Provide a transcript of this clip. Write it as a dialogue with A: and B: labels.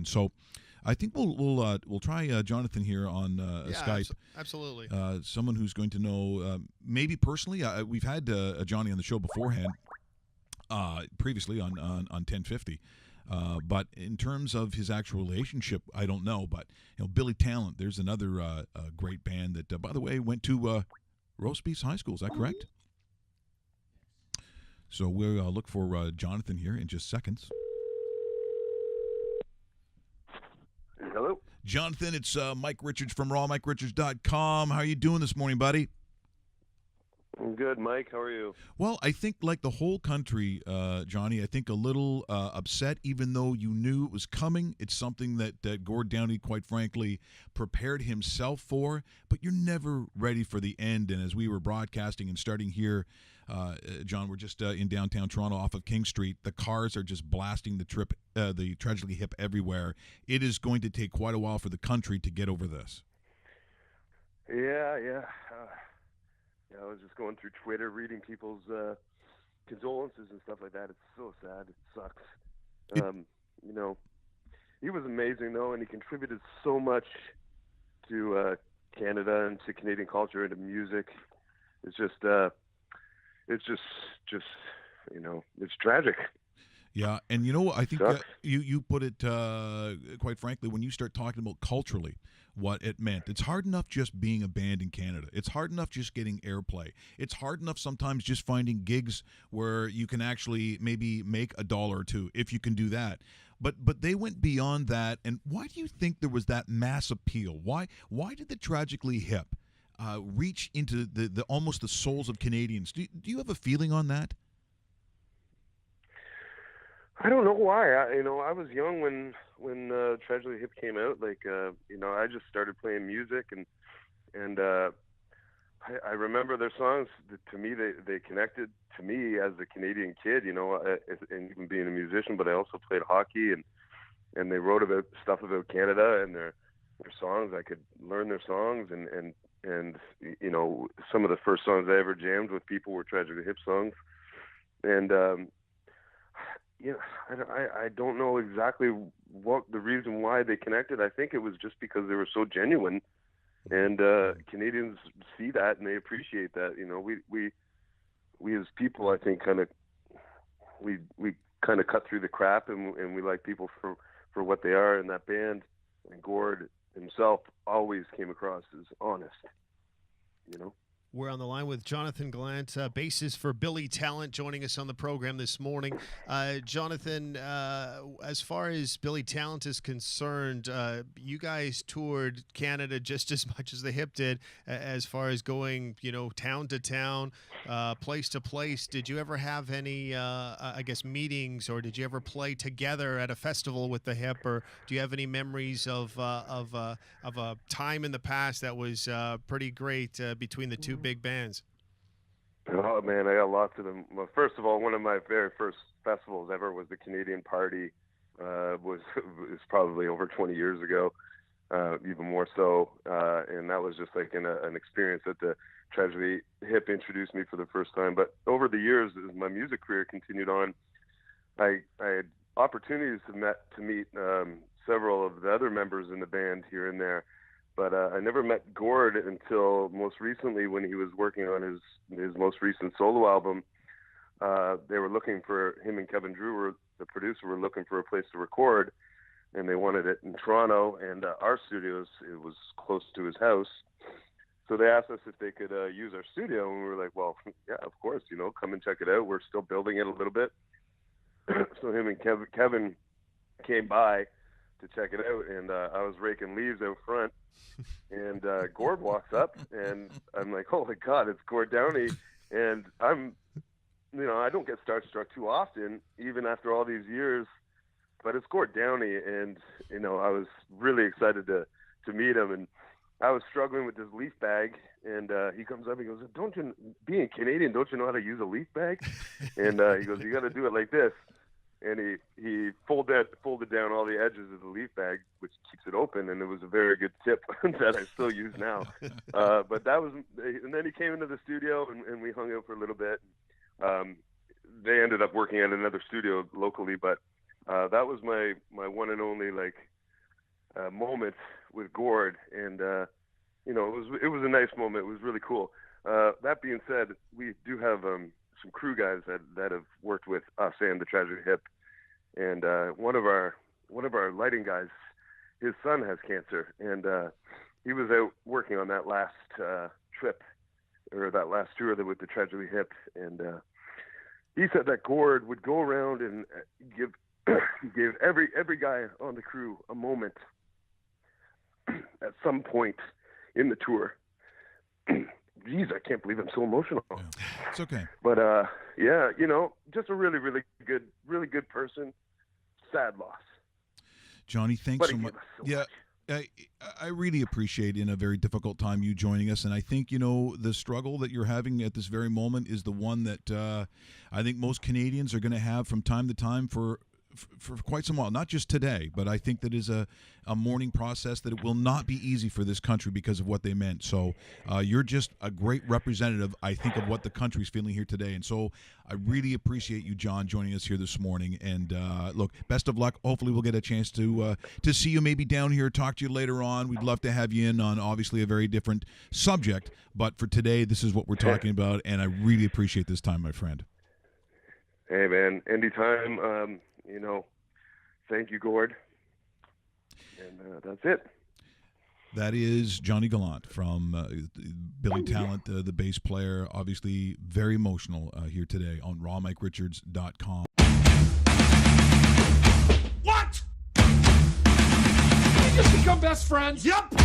A: So I think we'll try Jonathan here on Skype.
B: Absolutely.
A: Someone who's going to know maybe personally. We've had Johnny on the show beforehand, previously on 1050. But in terms of his actual relationship, I don't know. But Billy Talent, there's another great band that, by the way, went to Roast Beef High School. Is that correct? So we'll look for Jonathan here in just seconds.
C: Hello?
A: Jonathan, it's Mike Richards from rawmike.richards.com. How are you doing this morning, buddy?
C: I'm good, Mike. How are you?
A: Well, I think like the whole country, Johnny, I think a little upset, even though you knew it was coming. It's something that Gord Downey, quite frankly, prepared himself for, but you're never ready for the end. And as we were broadcasting and starting here, John, we're just in downtown Toronto off of King Street. The cars are just blasting the Tragically Hip everywhere. It is going to take quite a while for the country to get over this.
C: Yeah. I was just going through Twitter, reading people's condolences and stuff like that. It's so sad. It sucks. He was amazing, though, and he contributed so much to Canada and to Canadian culture and to music. It's just it's tragic.
A: Yeah, and I think you put it quite frankly, when you start talking about culturally what it meant. It's hard enough just being a band in Canada. It's hard enough just getting airplay. It's hard enough sometimes just finding gigs where you can actually maybe make $1 or $2 if you can do that. But they went beyond that. And why do you think there was that mass appeal? Why did the Tragically Hip reach into the almost the souls of Canadians? Do you have a feeling on that?
C: I don't know why. I was young when Tragically Hip came out. I just started playing music, and I remember their songs. To me, they connected to me as a Canadian kid. And even being a musician, but I also played hockey, and they wrote about stuff about Canada and their songs. I could learn their songs, and some of the first songs I ever jammed with people were Tragically Hip songs, and I don't know exactly what the reason why they connected. I think it was just because they were so genuine, and Canadians see that and they appreciate that. We as people, I think, we kind of cut through the crap, and we like people for what they are. And that band, and Gord himself, always came across as honest.
B: We're on the line with Jonathan Gallant, bassist for Billy Talent, joining us on the program this morning. Jonathan, as far as Billy Talent is concerned, you guys toured Canada just as much as the Hip did, as far as going, town to town, place to place. Did you ever have any, meetings, or did you ever play together at a festival with the Hip, or do you have any memories of a time in the past that was pretty great between the two big bands?
C: Oh man, I got lots of them. Well, first of all, one of my very first festivals ever was the Canadian Party. Was probably over 20 years ago, even more so, and that was just like an experience that the Tragically Hip introduced me for the first time. But over the years, as my music career continued on, I had opportunities to meet several of the other members in the band here and there. But I never met Gord until most recently, when he was working on his most recent solo album. They were looking for him, and Kevin Drew, the producer, were looking for a place to record, and they wanted it in Toronto. And our studios, it was close to his house, so they asked us if they could use our studio, and we were like, "Well, yeah, of course, come and check it out. We're still building it a little bit." So him and Kevin came by to check it out, and I was raking leaves out front, and Gord walks up, and I'm like, "Oh my God, it's Gord Downey!" And I don't get starstruck too often, even after all these years, but it's Gord Downey, and I was really excited to meet him, and I was struggling with this leaf bag, and he comes up, he goes, "Don't you, being Canadian, don't you know how to use a leaf bag?" And he goes, "You got to do it like this." And he folded down all the edges of the leaf bag, which keeps it open, and it was a very good tip that I still use now. But that was, and then he came into the studio, and we hung out for a little bit. They ended up working at another studio locally, but that was my one and only moment with Gord, and you know, it was a nice moment. It was really cool. That being said, we do have some crew guys that have worked with us and the Tragedy Hip, and one of our lighting guys, his son has cancer, and he was out working on that last trip, or that last tour with the Tragedy Hip, and he said that Gord would go around and give every guy on the crew a moment at some point in the tour. Geez, I can't believe I'm so emotional.
A: Yeah, it's okay.
C: But yeah, you know, just a really good person. Sad loss.
A: Johnny, thanks so much. Yeah. I really appreciate in a very difficult time you joining us, and I think, you know, the struggle that you're having at this very moment is the one that I think most Canadians are going to have from time to time for quite some while. Not just today, but I think that is a mourning process that it will not be easy for this country because of what they meant. So you're just a great representative, I think, of what the country's feeling here today. And so I really appreciate you, John, joining us here this morning. And look, best of luck. Hopefully we'll get a chance to see you maybe down here, talk to you later on. We'd love to have you in on obviously a very different subject. But for today, this is what we're talking about, and I really appreciate this time, my friend.
C: Hey, man, anytime. You know, thank you, Gord. And that's it.
A: That is Johnny Gallant from Billy Talent, the bass player. Obviously very emotional here today on rawmike.richards.com.
D: What? Did we just become best friends? Yep.